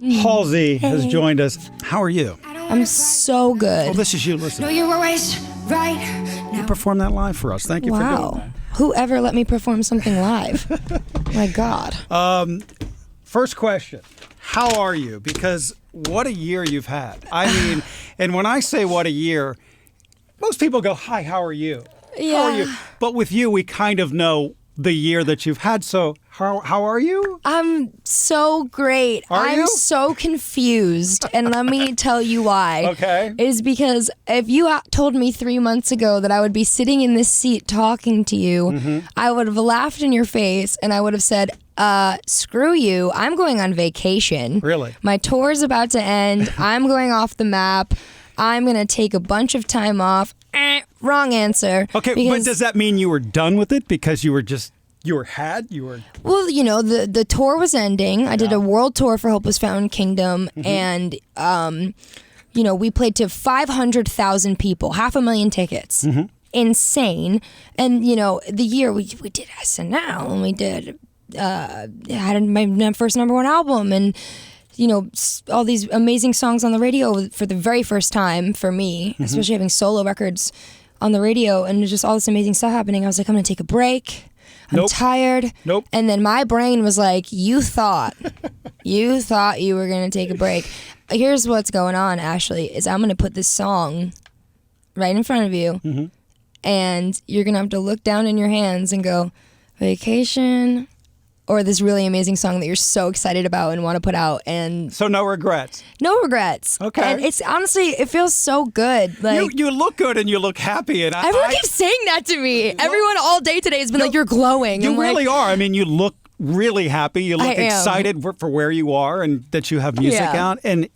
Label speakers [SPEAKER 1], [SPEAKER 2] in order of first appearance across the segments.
[SPEAKER 1] Halsey has joined us. How are you?
[SPEAKER 2] I'm so good.
[SPEAKER 1] Oh, this is you. Listen.
[SPEAKER 3] No, you're always right.
[SPEAKER 1] You perform that live for us. Thank you for doing that.
[SPEAKER 2] Whoever let me perform something live? My God.
[SPEAKER 1] First question. How are you? Because what a year you've had. I mean, and when I say what a year, most people go, hi, how are you?
[SPEAKER 2] Yeah.
[SPEAKER 1] How are you? But with you, we kind of know the year that you've had. So how are you?
[SPEAKER 2] I'm so great. I'm so confused. And let me tell you why.
[SPEAKER 1] Okay.
[SPEAKER 2] It is because if you told me 3 months ago that I would be sitting in this seat talking to you, I would have laughed in your face and I would have said, screw you. I'm going on vacation.
[SPEAKER 1] Really?
[SPEAKER 2] My tour is about to end. I'm going off the map. I'm going to take a bunch of time off. Wrong answer.
[SPEAKER 1] Okay, but does that mean you were done with it because you were?
[SPEAKER 2] Well, you know, the tour was ending. I did a world tour for Hopeless Fountain Kingdom, and you know, we played to 500,000 people, 500,000 tickets. Insane. And you know, the year we did SNL and we did had my first #1 album, and you know, all these amazing songs on the radio for the very first time for me, especially having solo records on the radio and just all this amazing stuff happening. I was like, I'm going to take a break. I'm tired. And then my brain was like, you thought you were going to take a break. Here's what's going on, Ashley, is I'm going to put this song right in front of you and you're going to have to look down in your hands and go, vacation, or this really amazing song that you're so excited about and want to put out. And
[SPEAKER 1] so no regrets.
[SPEAKER 2] No regrets.
[SPEAKER 1] Okay.
[SPEAKER 2] And it's honestly, it feels so good. Like
[SPEAKER 1] you look good and you look happy. And
[SPEAKER 2] everyone keeps saying that to me. Everyone all day today has been like, you're glowing.
[SPEAKER 1] You really are. I mean, you look really happy. You look excited for where you are and that you have music out. And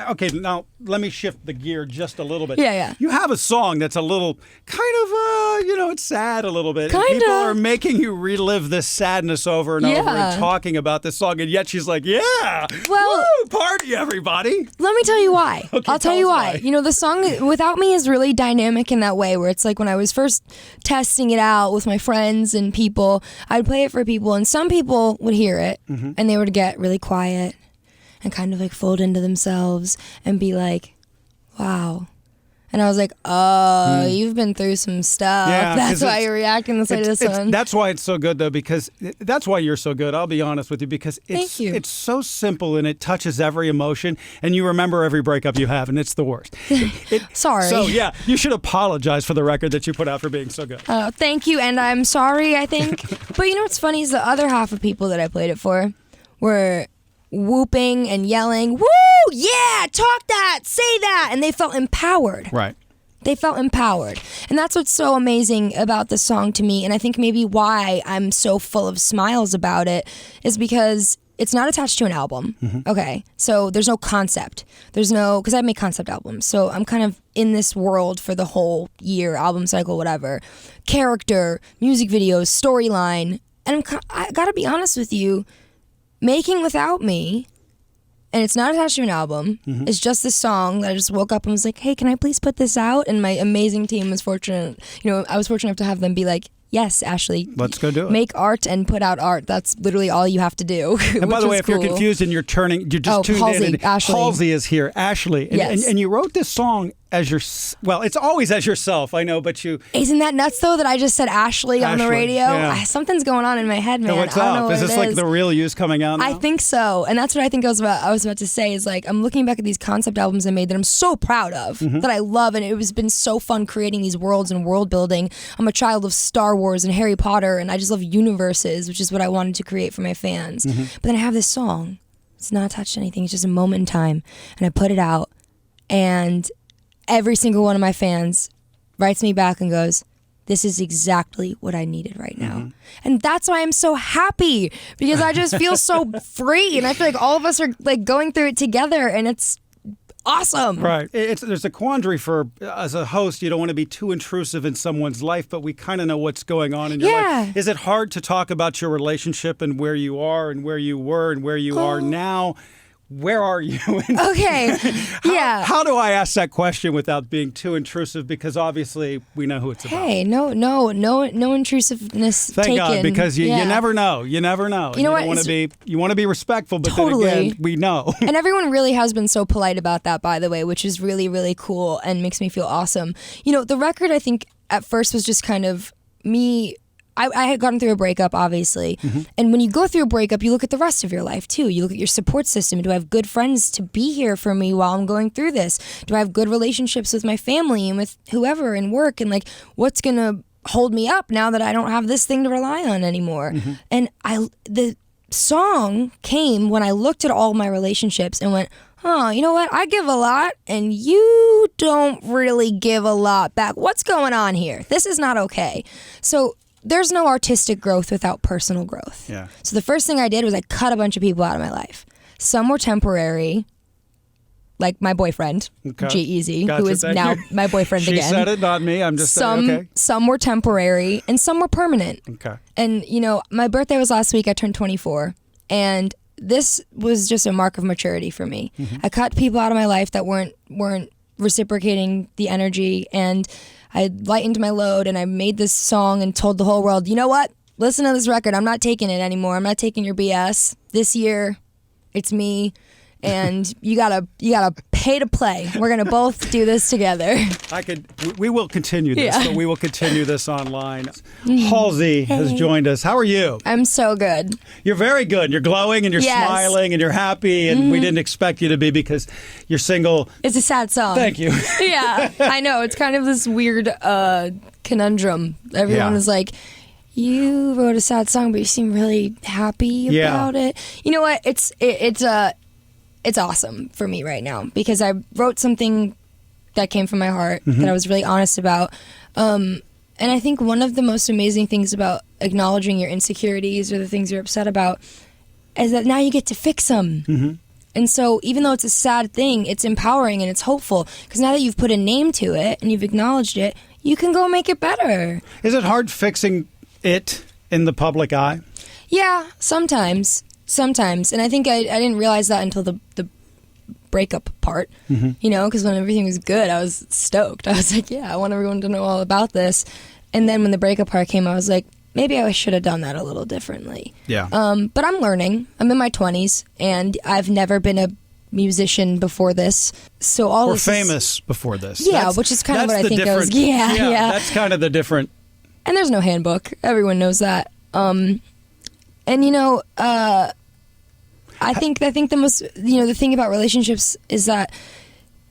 [SPEAKER 1] okay, now let me shift the gear just a little bit.
[SPEAKER 2] Yeah.
[SPEAKER 1] You have a song that's a little kind of, you know, it's sad a little bit.
[SPEAKER 2] Kinda.
[SPEAKER 1] And people are making you relive this sadness over and over and talking about this song. And yet she's like, well, woo, party, everybody.
[SPEAKER 2] Let me tell you why.
[SPEAKER 1] Okay,
[SPEAKER 2] I'll tell you why. You know, the song Without Me is really dynamic in that way where it's like when I was first testing it out with my friends and people, I'd play it for people and some people would hear it and they would get really quiet and kind of like fold into themselves and be like, wow. And I was like, oh, you've been through some stuff.
[SPEAKER 1] Yeah,
[SPEAKER 2] that's why you're reacting this way to this one.
[SPEAKER 1] That's why it's so good, though, because that's why you're so good. I'll be honest with you, because it's so simple and it touches every emotion, and you remember every breakup you have, and it's the worst.
[SPEAKER 2] Sorry.
[SPEAKER 1] So, yeah, you should apologize for the record that you put out for being so good.
[SPEAKER 2] Thank you, and I'm sorry, I think. But you know what's funny is the other half of people that I played it for were whooping and yelling, woo, yeah, talk that, say that, and they felt empowered.
[SPEAKER 1] Right.
[SPEAKER 2] They felt empowered. And that's what's so amazing about this song to me, and I think maybe why I'm so full of smiles about it is because it's not attached to an album. Okay, so there's no concept. Because I make concept albums, so I'm kind of in this world for the whole year, album cycle, whatever. Character, music videos, storyline, and I gotta be honest with you, making Without Me, and it's not attached to an album, it's just this song that I just woke up and was like, hey, can I please put this out? And my amazing team was fortunate, you know, I was fortunate enough to have them be like, yes, Ashley.
[SPEAKER 1] Let's go do it.
[SPEAKER 2] Make art and put out art. That's literally all you have to do.
[SPEAKER 1] And by the way, if you're confused and you're just tuned
[SPEAKER 2] Halsey,
[SPEAKER 1] in, and
[SPEAKER 2] Ashley.
[SPEAKER 1] Halsey is here. Ashley. And you wrote this song as it's always as yourself, I know, but you...
[SPEAKER 2] Isn't that nuts, though, that I just said Ashley on the radio?
[SPEAKER 1] Yeah.
[SPEAKER 2] Something's going on in my head, man.
[SPEAKER 1] So what's
[SPEAKER 2] I don't know
[SPEAKER 1] up?
[SPEAKER 2] what
[SPEAKER 1] Is this like the real you's coming out now?
[SPEAKER 2] I think so. And that's what I think I was about to say is like, I'm looking back at these concept albums I made that I'm so proud of, that I love, and it has been so fun creating these worlds and world building. I'm a child of Star Wars and Harry Potter, and I just love universes, which is what I wanted to create for my fans. But then I have this song. It's not attached to anything. It's just a moment in time. And I put it out, and every single one of my fans writes me back and goes, this is exactly what I needed right now. And that's why I'm so happy, because I just feel so free, and I feel like all of us are like going through it together, and it's awesome.
[SPEAKER 1] Right. There's a quandary for, as a host, you don't want to be too intrusive in someone's life, but we kind of know what's going on in your life. Is it hard to talk about your relationship and where you are and where you were and where you are now where are you?
[SPEAKER 2] Okay. Yeah.
[SPEAKER 1] How do I ask that question without being too intrusive? Because obviously we know who it's about.
[SPEAKER 2] Hey, no intrusiveness
[SPEAKER 1] Thank
[SPEAKER 2] taken.
[SPEAKER 1] God, because you never know. You never know.
[SPEAKER 2] You know what?
[SPEAKER 1] You want to be respectful, but
[SPEAKER 2] Totally.
[SPEAKER 1] then again, we know.
[SPEAKER 2] And everyone really has been so polite about that, by the way, which is really, really cool and makes me feel awesome. You know, the record, I think, at first was just kind of me. I had gotten through a breakup, obviously. And when you go through a breakup, you look at the rest of your life, too. You look at your support system. Do I have good friends to be here for me while I'm going through this? Do I have good relationships with my family and with whoever in work? And, like, what's going to hold me up now that I don't have this thing to rely on anymore? And the song came when I looked at all my relationships and went, oh, you know what? I give a lot and you don't really give a lot back. What's going on here? This is not okay. So there's no artistic growth without personal growth.
[SPEAKER 1] Yeah.
[SPEAKER 2] So the first thing I did was I cut a bunch of people out of my life. Some were temporary, like my boyfriend, G-Eazy,
[SPEAKER 1] Gotcha,
[SPEAKER 2] who is now my boyfriend
[SPEAKER 1] she
[SPEAKER 2] again.
[SPEAKER 1] She said it, not me. I'm just saying, okay.
[SPEAKER 2] Some were temporary and some were permanent.
[SPEAKER 1] Okay.
[SPEAKER 2] And, you know, my birthday was last week. I turned 24. And this was just a mark of maturity for me. I cut people out of my life that weren't reciprocating the energy, and I lightened my load, and I made this song and told the whole world, you know what? Listen to this record. I'm not taking it anymore. I'm not taking your BS. This year, it's me, and you gotta pay to play. We're gonna both do this together.
[SPEAKER 1] We will continue this,
[SPEAKER 2] Yeah.
[SPEAKER 1] but we will continue this online. Halsey has joined us. How are you?
[SPEAKER 2] I'm so good.
[SPEAKER 1] You're very good. You're glowing and you're
[SPEAKER 2] Yes.
[SPEAKER 1] smiling and you're happy, and we didn't expect you to be because you're single.
[SPEAKER 2] It's a sad song.
[SPEAKER 1] Thank you.
[SPEAKER 2] Yeah, I know. It's kind of this weird conundrum. Everyone is like, you wrote a sad song, but you seem really happy about it. You know what? It's awesome for me right now because I wrote something that came from my heart that I was really honest about. And I think one of the most amazing things about acknowledging your insecurities or the things you're upset about is that now you get to fix them. And so even though it's a sad thing, it's empowering and it's hopeful because now that you've put a name to it and you've acknowledged it, you can go make it better.
[SPEAKER 1] Is it hard fixing it in the public eye?
[SPEAKER 2] Yeah, sometimes. And I think I didn't realize that until the breakup part, you know, because when everything was good, I was stoked. I was like, yeah, I want everyone to know all about this. And then when the breakup part came, I was like, maybe I should have done that a little differently.
[SPEAKER 1] Yeah.
[SPEAKER 2] But I'm learning. I'm in my 20s, and I've never been a musician before this. So all
[SPEAKER 1] Or
[SPEAKER 2] this
[SPEAKER 1] famous before this.
[SPEAKER 2] Yeah, which is kind of what I think I was. Yeah.
[SPEAKER 1] That's kind of the different.
[SPEAKER 2] And there's no handbook. Everyone knows that. And you know, I think the most, you know, the thing about relationships is that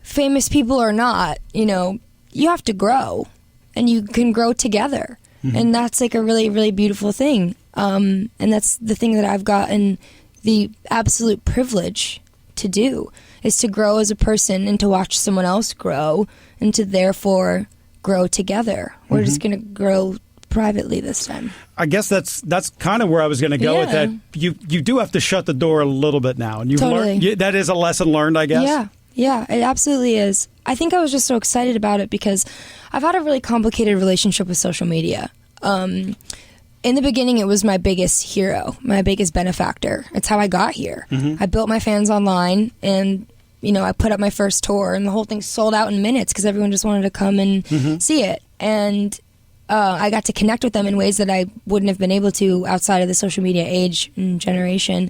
[SPEAKER 2] famous people or not, you know, you have to grow and you can grow together. And that's like a really, really beautiful thing. And that's the thing that I've gotten the absolute privilege to do is to grow as a person and to watch someone else grow and to therefore grow together. We're just going to grow privately this time.
[SPEAKER 1] I guess that's kind of where I was going to go with that. You do have to shut the door a little bit now, and you've learned that is a lesson learned, I guess.
[SPEAKER 2] Yeah, it absolutely is. I think I was just so excited about it because I've had a really complicated relationship with social media. In the beginning, it was my biggest hero, my biggest benefactor. It's how I got here. I built my fans online, and you know, I put up my first tour, and the whole thing sold out in minutes because everyone just wanted to come and see it. And I got to connect with them in ways that I wouldn't have been able to outside of the social media age and generation.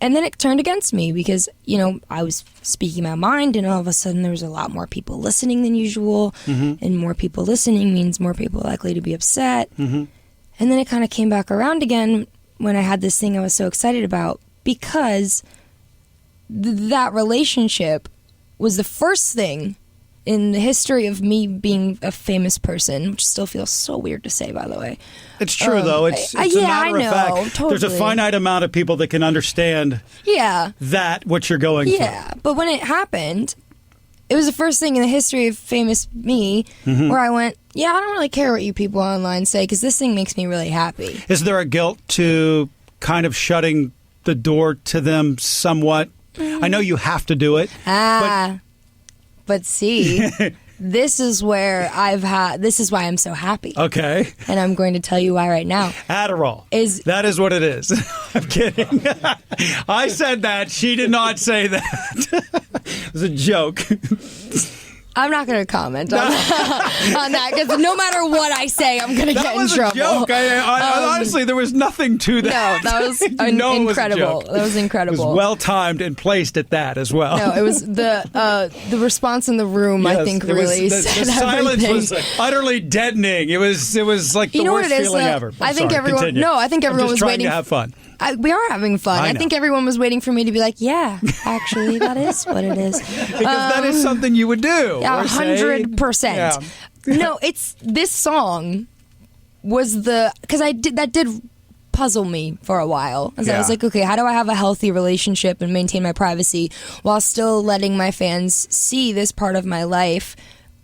[SPEAKER 2] And then it turned against me because, you know, I was speaking my mind and all of a sudden there was a lot more people listening than usual. And more people listening means more people likely to be upset. And then it kind of came back around again when I had this thing I was so excited about because that relationship was the first thing in the history of me being a famous person, which still feels so weird to say, by the way.
[SPEAKER 1] It's true, though. It's a matter of fact.
[SPEAKER 2] Totally.
[SPEAKER 1] There's a finite amount of people that can understand what you're going through.
[SPEAKER 2] Yeah, but when it happened, it was the first thing in the history of famous me where I went, I don't really care what you people online say because this thing makes me really happy.
[SPEAKER 1] Is there a guilt to kind of shutting the door to them somewhat? I know you have to do it.
[SPEAKER 2] But see, this is where this is why I'm so happy.
[SPEAKER 1] Okay.
[SPEAKER 2] And I'm going to tell you why right now.
[SPEAKER 1] Adderall. That is what it is. I'm kidding. I said that. She did not say that. It was a joke.
[SPEAKER 2] I'm not going to comment on that because no matter what I say, I'm going to get in trouble.
[SPEAKER 1] That was a joke. Honestly, there was nothing to that.
[SPEAKER 2] No, that was incredible. That was incredible.
[SPEAKER 1] It was well timed and placed at that as well.
[SPEAKER 2] No, it was the response in the room. Yes, I think really said
[SPEAKER 1] the silence
[SPEAKER 2] everything.
[SPEAKER 1] Was utterly deadening. It was like the worst feeling ever.
[SPEAKER 2] I think everyone was waiting
[SPEAKER 1] to have fun.
[SPEAKER 2] We are having fun. I think everyone was waiting for me to be like, yeah, actually, that is what it is.
[SPEAKER 1] Because that is something you would do.
[SPEAKER 2] Yeah, 100%. Yeah. No, this song was because that did puzzle me for a while. I was like, okay, how do I have a healthy relationship and maintain my privacy while still letting my fans see this part of my life?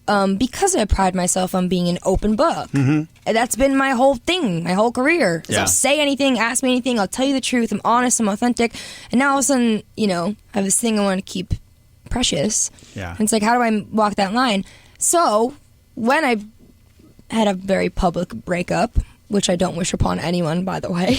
[SPEAKER 2] Because I pride myself on being an open book. Mm-hmm. That's been my whole thing, my whole career. Yeah. I'll say anything, ask me anything, I'll tell you the truth, I'm honest, I'm authentic. And now all of a sudden, I have this thing I want to keep precious. Yeah. And it's like, how do I walk that line? So, when I had a very public breakup, which I don't wish upon anyone, by the way.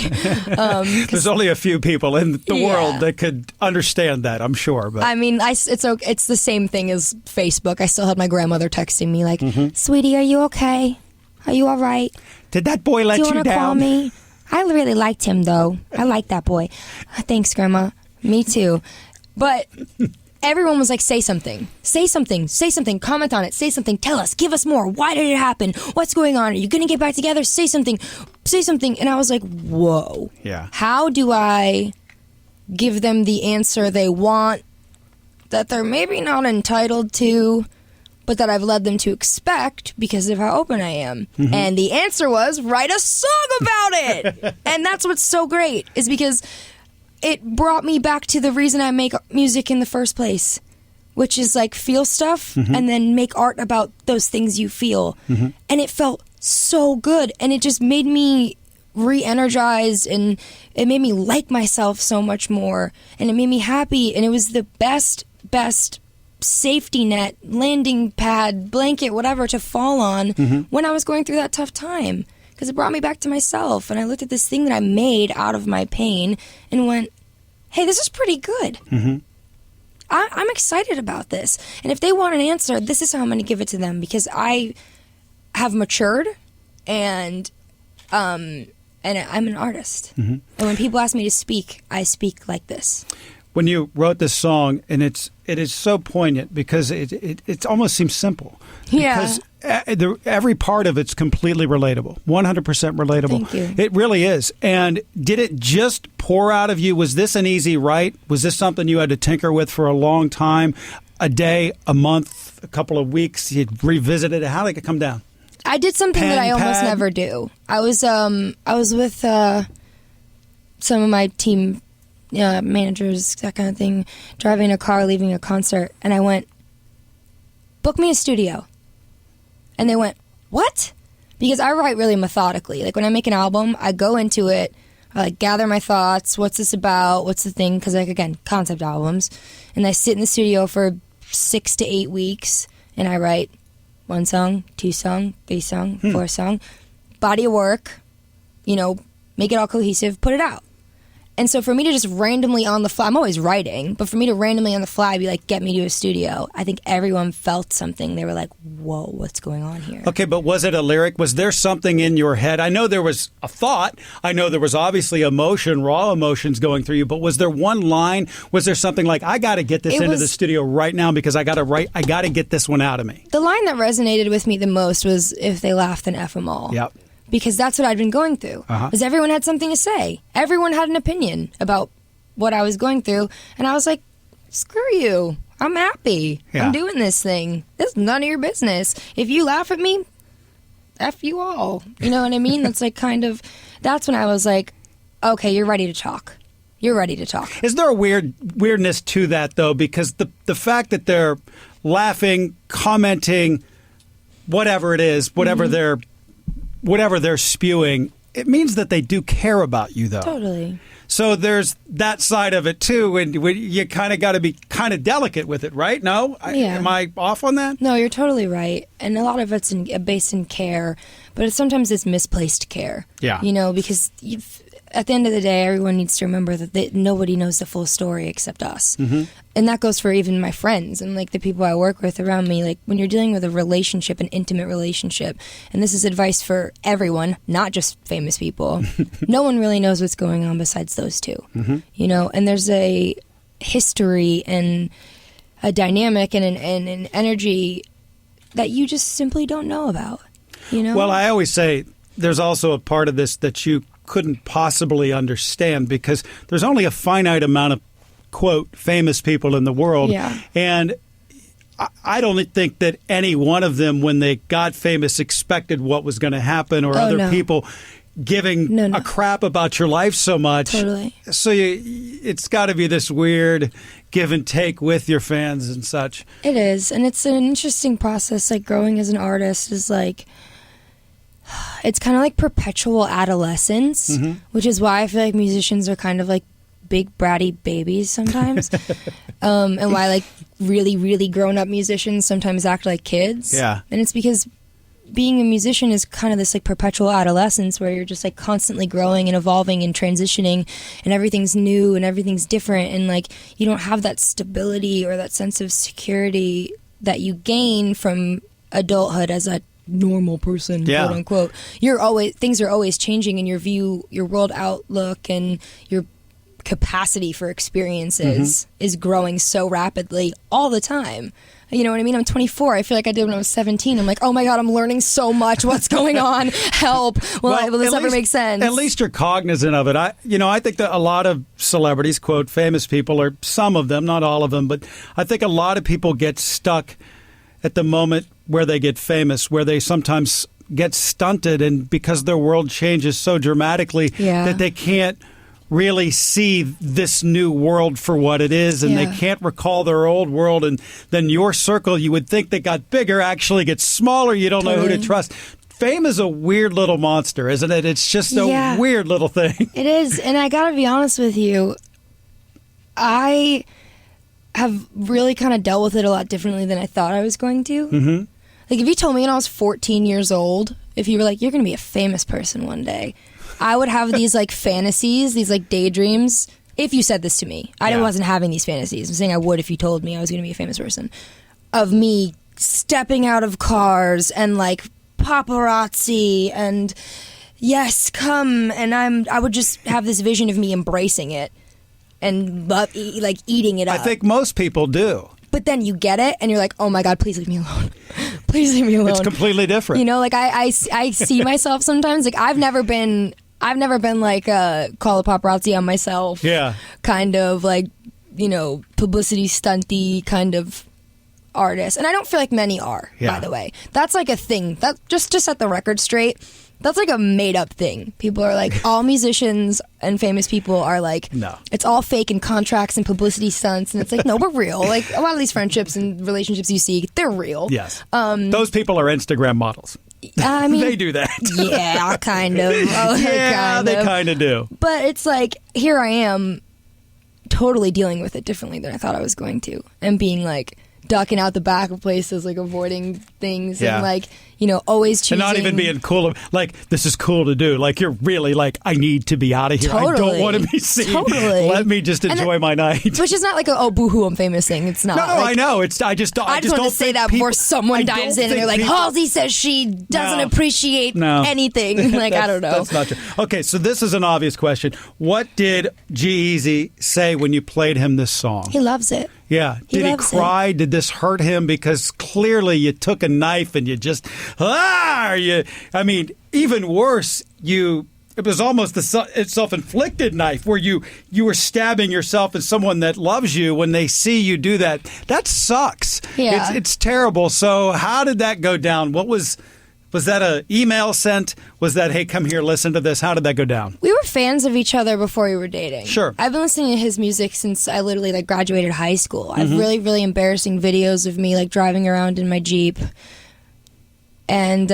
[SPEAKER 1] There's only a few people in the world that could understand that, I'm sure. But
[SPEAKER 2] I mean, it's the same thing as Facebook. I still had my grandmother texting me like, "Sweetie, are you okay? Are you all right?
[SPEAKER 1] Did that boy let you down?
[SPEAKER 2] Do you want to call me? I really liked him, though. I like that boy. Thanks, Grandma. Me too. But everyone was like, say something. Say something. Say something. Comment on it. Say something. Tell us. Give us more. Why did it happen? What's going on? Are you going to get back together? Say something. Say something. And I was like, whoa.
[SPEAKER 1] Yeah.
[SPEAKER 2] How do I give them the answer they want that they're maybe not entitled to, but that I've led them to expect because of how open I am? Mm-hmm. And the answer was, write a song about it. And that's what's so great, is because it brought me back to the reason I make music in the first place, which is like feel stuff and then make art about those things you feel. Mm-hmm. And it felt so good. And it just made me re-energized, and it made me like myself so much more. And it made me happy. And it was the best safety net, landing pad, blanket, whatever to fall on when I was going through that tough time. Because it brought me back to myself. And I looked at this thing that I made out of my pain and went, hey, this is pretty good. Mm-hmm. I'm excited about this. And if they want an answer, this is how I'm going to give it to them. Because I have matured, and I'm an artist. Mm-hmm. And when people ask me to speak, I speak like this.
[SPEAKER 1] When you wrote this song, and it is so poignant because it almost seems simple.
[SPEAKER 2] Yeah.
[SPEAKER 1] Because every part of it's completely relatable, 100% relatable.
[SPEAKER 2] Thank you.
[SPEAKER 1] It really is. And did it just pour out of you? Was this an easy write? Was this something you had to tinker with for a long time? A day, a month, a couple of weeks? You'd revisit it? How did it come down?
[SPEAKER 2] I did something that I almost never do. I was with some of my team managers, that kind of thing, driving a car, leaving a concert, and I went, book me a studio. And they went, what? Because I write really methodically. Like when I make an album, I go into it, I like gather my thoughts, what's this about, what's the thing, because like again, concept albums, and I sit in the studio for 6 to 8 weeks, and I write 1 song, 2 song, 3 song, 4 song, body of work, make it all cohesive, put it out. And so for me to just randomly on the fly, I'm always writing, but for me to randomly on the fly be like, get me to a studio, I think everyone felt something. They were like, whoa, what's going on here?
[SPEAKER 1] Okay, but was it a lyric? Was there something in your head? I know there was a thought. I know there was obviously emotion, raw emotions going through you, but was there one line? Was there something like, I got to get this into the studio right now because I got to get this one out of me?
[SPEAKER 2] The line that resonated with me the most was, if they laugh, then F them all.
[SPEAKER 1] Yep.
[SPEAKER 2] Because that's what I'd been going through. Because everyone had something to say. Everyone had an opinion about what I was going through. And I was like, screw you. I'm happy. Yeah. I'm doing this thing. This is none of your business. If you laugh at me, F you all. You know what I mean? That's like that's when I was like, okay, you're ready to talk. You're ready to talk.
[SPEAKER 1] Is there a weirdness to that, though? Because the fact that they're laughing, commenting, whatever it is, whatever they're spewing, it means that they do care about you, though.
[SPEAKER 2] Totally.
[SPEAKER 1] So there's that side of it too, and you kind of got to be kind of delicate with it, right? No, am I off on that?
[SPEAKER 2] No, you're totally right, and a lot of it's based in care, but sometimes it's misplaced care.
[SPEAKER 1] Yeah,
[SPEAKER 2] because at the end of the day, everyone needs to remember that nobody knows the full story except us. Mm-hmm. And that goes for even my friends and like the people I work with around me. Like when you're dealing with a relationship, an intimate relationship, and this is advice for everyone, not just famous people, no one really knows what's going on besides those two. Mm-hmm. And there's a history and a dynamic and an energy that you just simply don't know about. Well, I
[SPEAKER 1] always say there's also a part of this that you couldn't possibly understand because there's only a finite amount of, quote, famous people in the world. Yeah. And I don't think that any one of them, when they got famous, expected what was going to happen or other people giving a crap about your life so much.
[SPEAKER 2] Totally.
[SPEAKER 1] So it's got to be this weird give and take with your fans and such.
[SPEAKER 2] It is. And it's an interesting process. Like growing as an artist is like, it's kind of like perpetual adolescence, which is why I feel like musicians are kind of like big bratty babies sometimes, and why like really, really grown-up musicians sometimes act like kids.
[SPEAKER 1] Yeah.
[SPEAKER 2] And it's because being a musician is kind of this like perpetual adolescence where you're just like constantly growing and evolving and transitioning and everything's new and everything's different and like you don't have that stability or that sense of security that you gain from adulthood as a normal person, quote unquote. Things are always changing in your view, your world outlook, and your capacity for experiences is growing so rapidly all the time. You know what I mean? I'm 24. I feel like I did when I was 17. I'm like, oh my God, I'm learning so much. What's going on? Help. Will this ever make sense?
[SPEAKER 1] At least you're cognizant of it. I think that a lot of celebrities, quote, famous people, or some of them, not all of them, but I think a lot of people get stuck at the moment where they get famous, where they sometimes get stunted, and because their world changes so dramatically that they can't really see this new world for what it is, and they can't recall their old world, and then your circle you would think that got bigger actually gets smaller. You don't know who to trust. Fame is a weird little monster, isn't it? It's just a weird little thing.
[SPEAKER 2] It is, and I gotta be honest with you, I have really kind of dealt with it a lot differently than I thought I was going to. Mm-hmm. Like, if you told me when I was 14 years old, if you were like, you're going to be a famous person one day, I would have these, like, fantasies, these, like, daydreams, if you said this to me. I wasn't having these fantasies. I'm saying I would if you told me I was going to be a famous person. Of me stepping out of cars and, like, paparazzi and, yes, come. And I would just have this vision of me embracing it and, like, eating it up.
[SPEAKER 1] I think most people do.
[SPEAKER 2] But then you get it, and you're like, oh my God, please leave me alone. Please leave me alone.
[SPEAKER 1] It's completely different.
[SPEAKER 2] Like I see myself sometimes. Like I've never been like call a paparazzi on myself.
[SPEAKER 1] Yeah.
[SPEAKER 2] Kind of like, publicity stunty kind of artist. And I don't feel like many are, by the way. That's like a thing. That just to set the record straight. That's like a made-up thing. People are like, all musicians and famous people are like,
[SPEAKER 1] no,
[SPEAKER 2] it's all fake and contracts and publicity stunts. And it's like, no, we're real. Like, a lot of these friendships and relationships you see, they're real.
[SPEAKER 1] Yes. Those people are Instagram models.
[SPEAKER 2] I mean,
[SPEAKER 1] they do that.
[SPEAKER 2] Yeah, kind of.
[SPEAKER 1] They kind of do.
[SPEAKER 2] But it's like, here I am totally dealing with it differently than I thought I was going to. And being like, ducking out the back of places, like avoiding things and like, always choosing.
[SPEAKER 1] And not even being cool. Like, this is cool to do. Like, you're really like, I need to be out of here.
[SPEAKER 2] Totally.
[SPEAKER 1] I don't want to be seen.
[SPEAKER 2] Totally.
[SPEAKER 1] Let me just enjoy my night.
[SPEAKER 2] Which is not like boo-hoo, I'm famous thing. It's not.
[SPEAKER 1] No, I know. I just want
[SPEAKER 2] to say that before someone dives in and they're like, Halsey says she doesn't appreciate anything. Like, I don't know.
[SPEAKER 1] That's not true. Okay, so this is an obvious question. What did G-Eazy say when you played him this song?
[SPEAKER 2] He loves it.
[SPEAKER 1] Yeah. Did he cry? Did this hurt him? Because clearly you took a knife and you just, even worse, it was almost a self-inflicted knife where you were stabbing yourself and someone that loves you when they see you do that. That sucks.
[SPEAKER 2] Yeah.
[SPEAKER 1] It's terrible. So how did that go down? Was that an email sent? Was that, hey, come here, listen to this? How did that go down?
[SPEAKER 2] We were fans of each other before we were dating.
[SPEAKER 1] Sure.
[SPEAKER 2] I've been listening to his music since I literally graduated high school. I have really, really embarrassing videos of me driving around in my Jeep and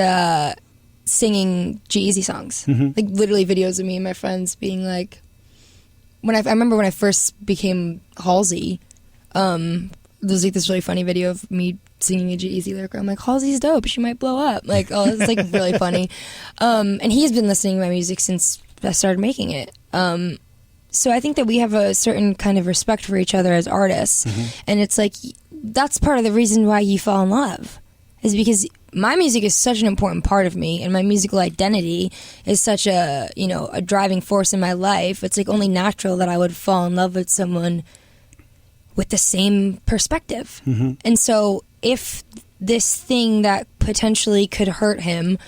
[SPEAKER 2] singing G-Eazy songs. Literally videos of me and my friends being like, I remember when I first became Halsey, there's like this really funny video of me singing a G-Eazy lyric. I'm like, Halsey's dope. She might blow up. Like, oh, it's like really funny. And he's been listening to my music since I started making it. So I think that we have a certain kind of respect for each other as artists. And it's like, that's part of the reason why you fall in love, is because my music is such an important part of me, and my musical identity is such a, you know, a driving force in my life. It's like only natural that I would fall in love with someone with the same perspective. And so if this thing that potentially could hurt him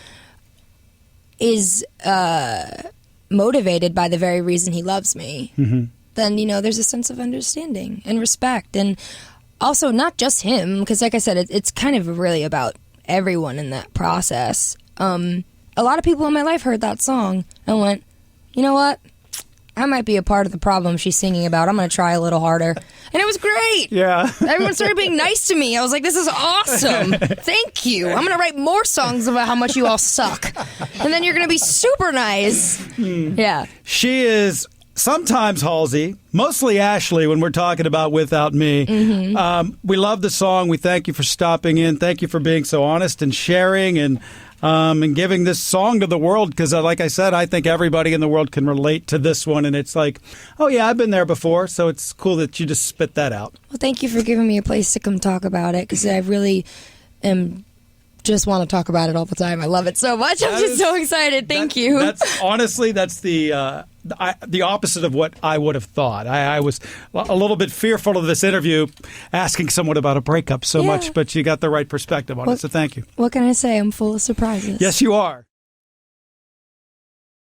[SPEAKER 2] is motivated by the very reason he loves me, then, you know, there's a sense of understanding and respect. And also not just him, because like I said, it's kind of really about everyone in that process. A lot of people in my life heard that song and went, you know what? I might be a part of the problem she's singing about. I'm going to try a little harder. And it was great.
[SPEAKER 1] Yeah.
[SPEAKER 2] Everyone started being nice to me. I was like, this is awesome. Thank you. I'm going to write more songs about how much you all suck. And then you're going to be super nice. Yeah.
[SPEAKER 1] She is sometimes Halsey, mostly Ashley when we're talking about Without Me. We love the song. We thank you for stopping in. Thank you for being so honest and sharing and giving this song to the world, because like I said, I think everybody in the world can relate to this one, and it's like, oh yeah, I've been there before, so it's cool that you just spit that out.
[SPEAKER 2] Well, thank you for giving me a place to come talk about it, because I really just want to talk about it all the time. I love it so much. I'm just so excited. Thank you.
[SPEAKER 1] That's honestly, that's the opposite of what I would have thought. I was a little bit fearful of this interview, asking someone about a breakup so much, but you got the right perspective on it, so thank you.
[SPEAKER 2] What can I say? I'm full of surprises.
[SPEAKER 1] Yes, you are.